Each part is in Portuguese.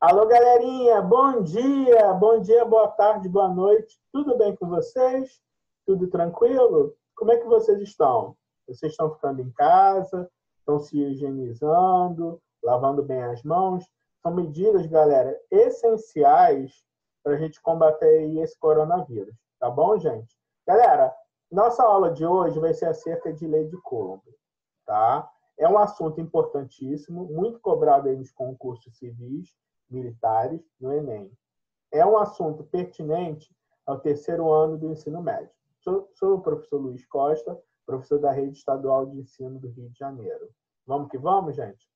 Alô, galerinha, bom dia, boa tarde, boa noite. Tudo bem com vocês? Tudo tranquilo? Como é que vocês estão? Vocês estão ficando em casa? Estão se higienizando? Lavando bem as mãos? São medidas, galera, essenciais para a gente combater esse coronavírus. Tá bom, gente? Galera, nossa aula de hoje vai ser acerca de lei de Coulomb, tá? É um assunto importantíssimo, muito cobrado aí nos concursos civis, militares, no Enem. É um assunto pertinente ao terceiro ano do ensino médio. Sou o professor Luiz Costa, professor da Rede Estadual de Ensino do Rio de Janeiro. Vamos que vamos, gente?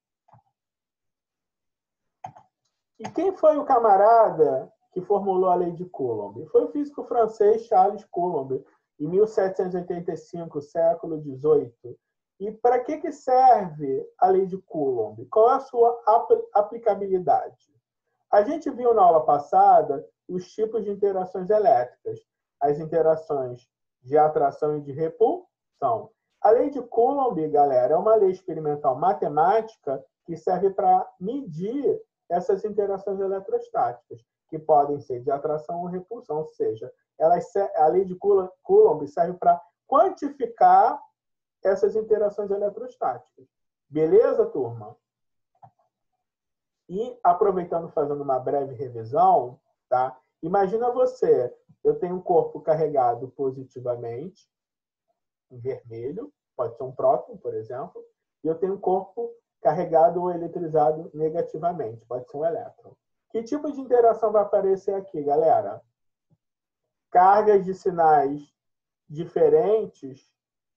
E quem foi o camarada que formulou a lei de Coulomb? Foi o físico francês Charles Coulomb, em 1785, século XVIII. E para que serve a lei de Coulomb? Qual é a sua aplicabilidade? A gente viu na aula passada os tipos de interações elétricas, as interações de atração e de repulsão. A lei de Coulomb, galera, é uma lei experimental matemática que serve para medir essas interações eletrostáticas, que podem ser de atração ou repulsão, ou seja, a lei de Coulomb serve para quantificar essas interações eletrostáticas. Beleza, turma? E aproveitando, fazendo uma breve revisão, tá? Imagina você, eu tenho um corpo carregado positivamente, em vermelho, pode ser um próton, por exemplo, e eu tenho um corpo carregado ou eletrizado negativamente, pode ser um elétron. Que tipo de interação vai aparecer aqui, galera? Cargas de sinais diferentes,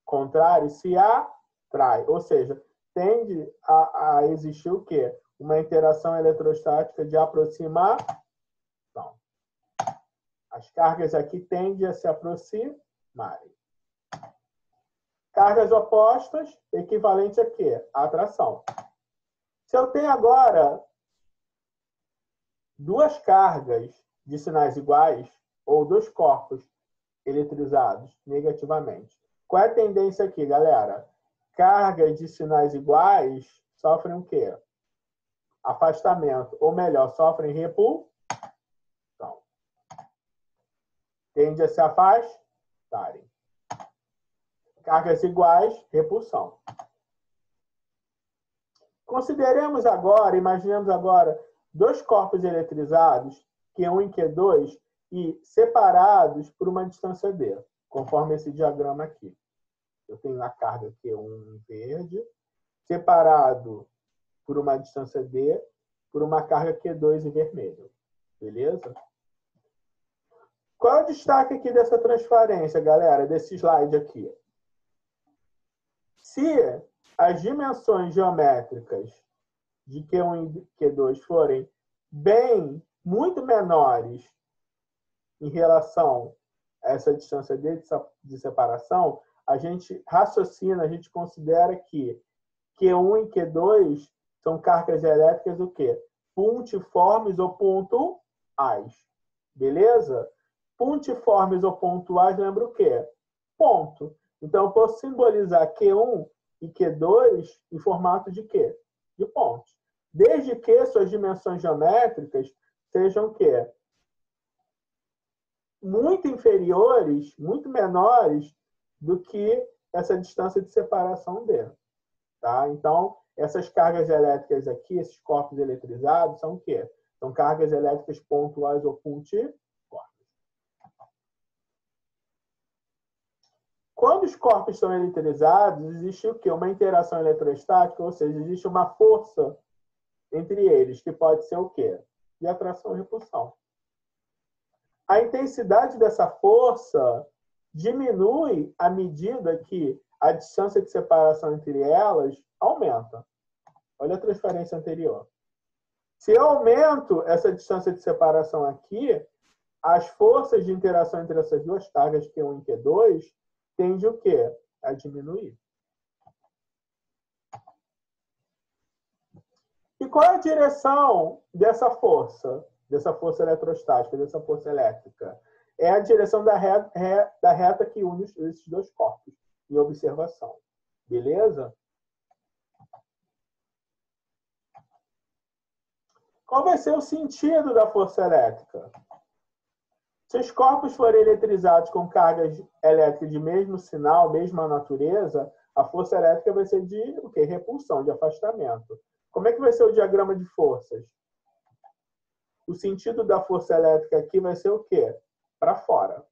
contrários, se atraem, ou seja, tende a existir o quê? Uma interação eletrostática de aproximação. As cargas aqui tendem a se aproximarem. Cargas opostas, equivalente a quê? A atração. Se eu tenho agora duas cargas de sinais iguais, ou dois corpos eletrizados negativamente, qual é a tendência aqui, galera? Cargas de sinais iguais sofrem o quê? Afastamento, ou melhor, sofrem repulsão. Tende a se afastarem. Cargas iguais, repulsão. Consideremos agora, imaginemos agora, dois corpos eletrizados, Q1 e Q2, e separados por uma distância D, conforme esse diagrama aqui. Eu tenho a carga Q1 em verde, separado por uma distância D, por uma carga Q2 em vermelho. Beleza? Qual é o destaque aqui dessa transparência, galera, desse slide aqui? Se as dimensões geométricas de Q1 e Q2 forem muito menores em relação a essa distância de separação, a gente raciocina, a gente considera que Q1 e Q2 são cargas elétricas o quê? Pontiformes ou pontuais. Beleza? Pontiformes ou pontuais lembra o quê? Ponto. Então, eu posso simbolizar Q1 e Q2 em formato de quê? De pontos. Desde que suas dimensões geométricas sejam o quê? Muito inferiores, muito menores do que essa distância de separação D. Tá? Então, essas cargas elétricas aqui, esses corpos eletrizados, são o quê? São cargas elétricas pontuais ou pontiformes. Quando os corpos são eletrizados, existe o quê? Uma interação eletrostática, ou seja, existe uma força entre eles, que pode ser o quê? De atração e repulsão. A intensidade dessa força diminui à medida que a distância de separação entre elas aumenta. Olha a transferência anterior. Se eu aumento essa distância de separação aqui, as forças de interação entre essas duas cargas, Q1 e Q2, tende o quê? A diminuir. E qual é a direção dessa força eletrostática, dessa força elétrica? É a direção da reta que une esses dois corpos, em observação. Beleza? Qual vai ser o sentido da força elétrica? Se os corpos forem eletrizados com cargas elétricas de mesmo sinal, mesma natureza, a força elétrica vai ser de o quê? Repulsão, de afastamento. Como é que vai ser o diagrama de forças? O sentido da força elétrica aqui vai ser o quê? Para fora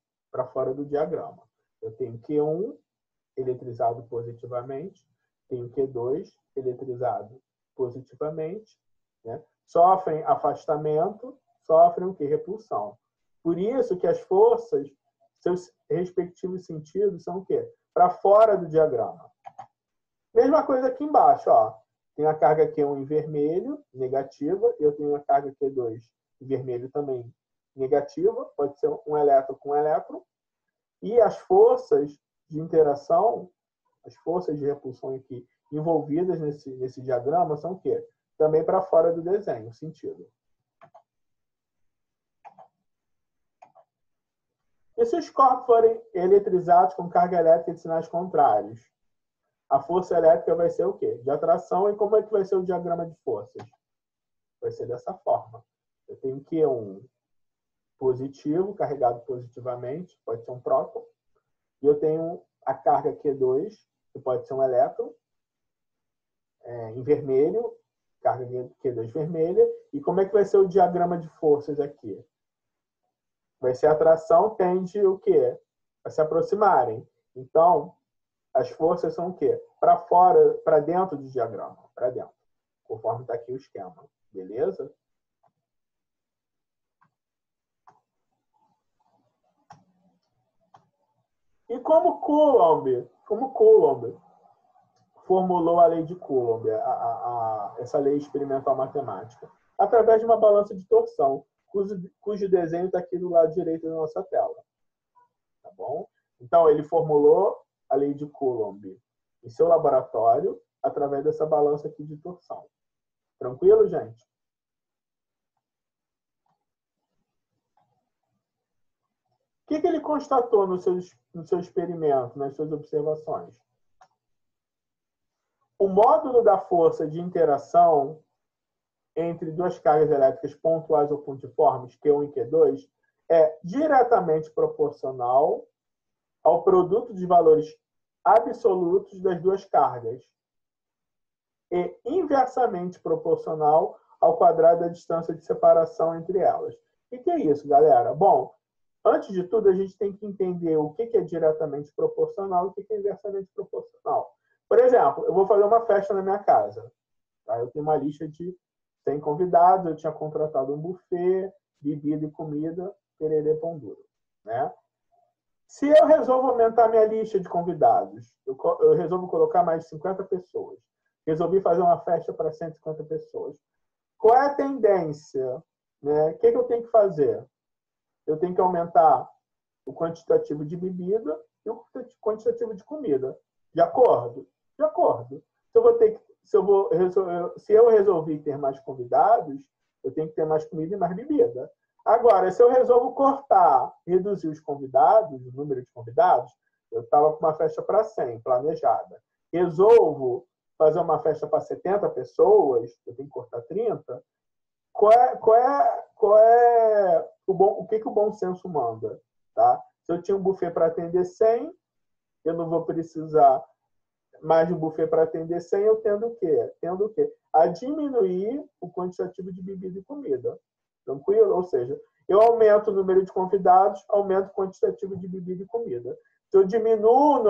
do diagrama. Eu tenho Q1 eletrizado positivamente, tenho Q2 eletrizado positivamente, né? Sofrem afastamento, sofrem o quê? Repulsão. Por isso que as forças, seus respectivos sentidos são o quê? Para fora do diagrama. Mesma coisa aqui embaixo, ó. Tem a carga Q1 em vermelho, negativa, e eu tenho a carga Q2 em vermelho também negativa, pode ser um elétron com um elétron. E as forças de interação, as forças de repulsão aqui envolvidas nesse diagrama são o quê? Também para fora do desenho, sentido. E se os corpos forem eletrizados com carga elétrica de sinais contrários? A força elétrica vai ser o quê? De atração. E como é que vai ser o diagrama de forças? Vai ser dessa forma. Eu tenho Q1 positivo, carregado positivamente, pode ser um próton. E eu tenho a carga Q2, que pode ser um elétron, em vermelho, carga Q2 vermelha. E como é que vai ser o diagrama de forças aqui? Vai ser a atração tende o quê? A se aproximarem. Então, as forças são o quê? Para fora, para dentro do diagrama. Para dentro. Conforme está aqui o esquema. Beleza? E como Coulomb formulou a lei de Coulomb, essa lei experimental matemática? Através de uma balança de torção, cujo desenho está aqui do lado direito da nossa tela. Tá bom? Então, ele formulou a lei de Coulomb em seu laboratório através dessa balança aqui de torção. Tranquilo, gente? O que ele constatou no seu experimento, nas suas observações? O módulo da força de interação entre duas cargas elétricas pontuais ou pontiformes, Q1 e Q2, é diretamente proporcional ao produto de valores absolutos das duas cargas e inversamente proporcional ao quadrado da distância de separação entre elas. O que é isso, galera? Bom, antes de tudo, a gente tem que entender o que é diretamente proporcional e o que é inversamente proporcional. Por exemplo, eu vou fazer uma festa na minha casa. Tá? Eu tenho uma lista de 100 convidados, eu tinha contratado um buffet, bebida e comida, tererê pão duro. Né? Se eu resolvo aumentar minha lista de convidados, eu resolvo colocar mais de 50 pessoas, resolvi fazer uma festa para 150 pessoas, qual é a tendência? Né? O que eu tenho que fazer? Eu tenho que aumentar o quantitativo de bebida e o quantitativo de comida. De acordo? De acordo. Se eu resolvi ter mais convidados, eu tenho que ter mais comida e mais bebida. Agora, se eu resolvo cortar, reduzir os convidados, o número de convidados, eu estava com uma festa para 100, planejada. Resolvo fazer uma festa para 70 pessoas, eu tenho que cortar 30. O que o bom senso manda? Tá? Se eu tinha um buffet para atender 100, eu não vou precisar mais de um buffet para atender 100, eu tendo o quê? Tendo o quê? A diminuir o quantitativo de bebida e comida. Tranquilo? Ou seja, eu aumento o número de convidados, aumento o quantitativo de bebida e comida. Se eu diminuo o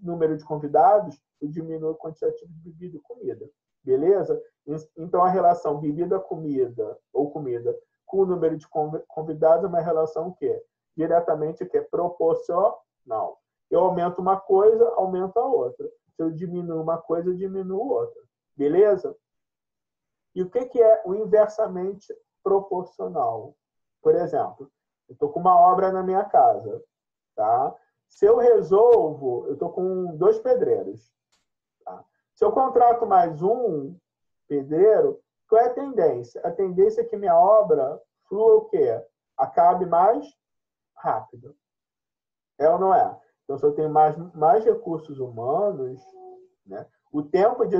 número de convidados, eu diminuo o quantitativo de bebida e comida. Beleza? Então, a relação bebida-comida ou comida com o número de convidados é uma relação o quê? Diretamente o quê? Proporcional. Eu aumento uma coisa, aumento a outra. Se eu diminuo uma coisa, eu diminuo outra. Beleza? E o que é o inversamente proporcional? Por exemplo, eu estou com uma obra na minha casa. Tá? Se eu resolvo, eu estou com 2 pedreiros. Tá? Se eu contrato mais um pedreiro, qual é a tendência? A tendência é que minha obra flua o quê? Acabe mais rápido. É ou não é? Então, se eu tenho mais recursos humanos, né, o tempo de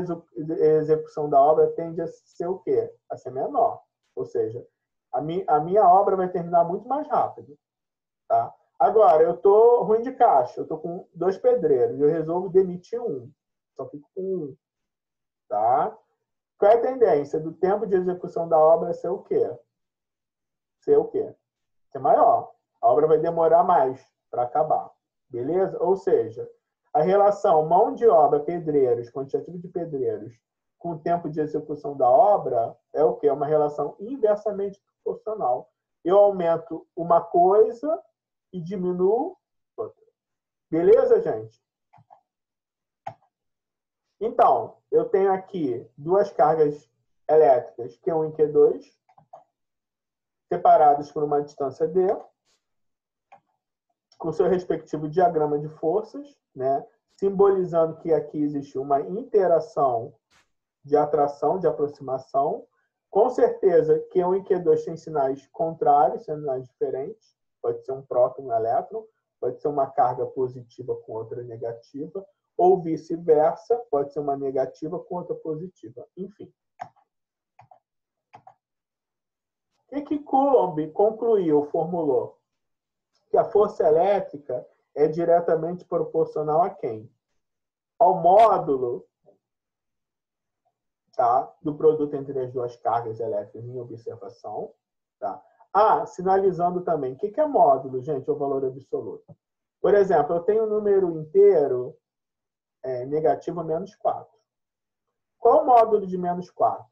execução da obra tende a ser o quê? A ser menor. Ou seja, a minha obra vai terminar muito mais rápido. Tá? Agora, eu estou ruim de caixa, eu estou com 2 pedreiros, eu resolvo demitir um. Só fico com um. Tá? Qual é a tendência do tempo de execução da obra ser o quê? Ser o quê? Ser maior. A obra vai demorar mais para acabar. Beleza? Ou seja, a relação mão de obra, pedreiros, quantitativo de pedreiros, com o tempo de execução da obra é o quê? É uma relação inversamente proporcional. Eu aumento uma coisa e diminuo outra. Beleza, gente? Então, eu tenho aqui 2 cargas elétricas, Q1 e Q2, separadas por uma distância D, com seu respectivo diagrama de forças, né? Simbolizando que aqui existe uma interação de atração, de aproximação. Com certeza, Q1 e Q2 têm sinais contrários, sinais diferentes. Pode ser um próton e um elétron, pode ser uma carga positiva com outra negativa, ou vice-versa, pode ser uma negativa com outra positiva. Enfim. O que Coulomb concluiu, formulou? Que a força elétrica é diretamente proporcional a quem? Ao módulo, tá, do produto entre as 2 cargas elétricas em observação. Tá? Sinalizando também. O que é módulo, gente? É o valor absoluto. Por exemplo, eu tenho um número inteiro negativo menos 4. Qual é o módulo de menos 4?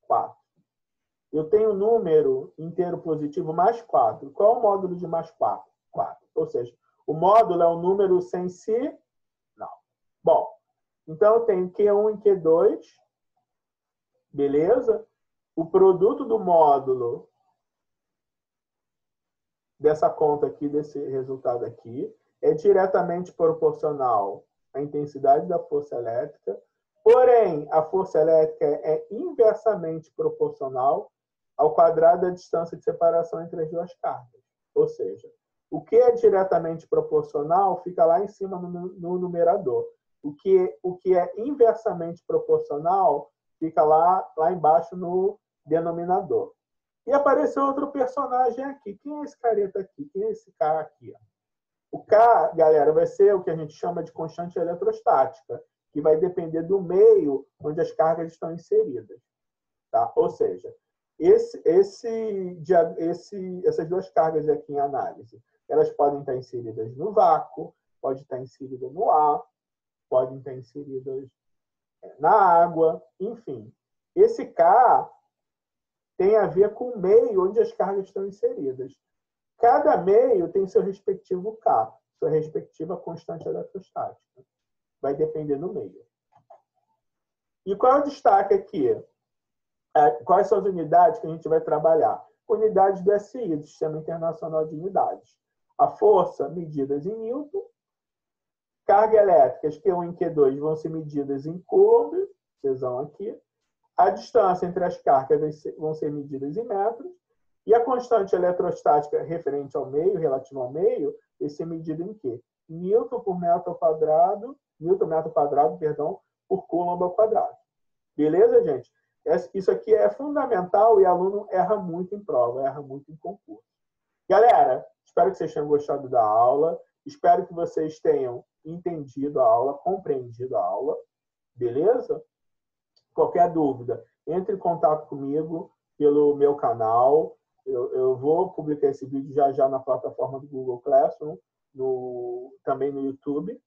4. Eu tenho um número inteiro positivo mais 4. Qual é o módulo de mais 4? 4. Ou seja, o módulo é um número sem si? Não. Bom, então eu tenho Q1 e Q2. Beleza? O produto do módulo dessa conta aqui, desse resultado aqui, é diretamente proporcional à intensidade da força elétrica. Porém, a força elétrica é inversamente proporcional ao quadrado da distância de separação entre as 2 cargas. Ou seja, o que é diretamente proporcional fica lá em cima no numerador. O que é inversamente proporcional fica lá embaixo no denominador. E apareceu outro personagem aqui. Quem é esse careta aqui? Quem é esse K aqui? O K, galera, vai ser o que a gente chama de constante eletrostática, que vai depender do meio onde as cargas estão inseridas. Tá? Ou seja, essas 2 cargas aqui em análise, elas podem estar inseridas no vácuo, podem estar inseridas no ar, podem estar inseridas na água, enfim. Esse K tem a ver com o meio onde as cargas estão inseridas. Cada meio tem seu respectivo K, sua respectiva constante eletrostática. Vai depender do meio. E qual é o destaque aqui? Quais são as unidades que a gente vai trabalhar? Unidades do SI, do Sistema Internacional de Unidades. A força, medidas em Newton. Carga elétricas, Q1 e Q2, vão ser medidas em Coulomb, Czão aqui. A distância entre as cargas vão ser medidas em metros. E a constante eletrostática referente ao meio, relativa ao meio, vai ser medida em quê? Newton por metro quadrado, por Coulomb ao quadrado. Beleza, gente? Isso aqui é fundamental e aluno erra muito em prova, erra muito em concurso. Galera, espero que vocês tenham gostado da aula. Espero que vocês tenham entendido a aula, compreendido a aula. Beleza? Qualquer dúvida, entre em contato comigo pelo meu canal. Eu vou publicar esse vídeo já na plataforma do Google Classroom, também no YouTube.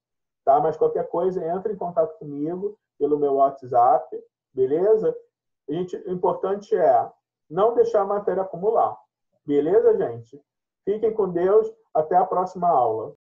Tá? Mas qualquer coisa, entre em contato comigo pelo meu WhatsApp. Beleza? O importante é não deixar a matéria acumular. Beleza, gente? Fiquem com Deus. Até a próxima aula.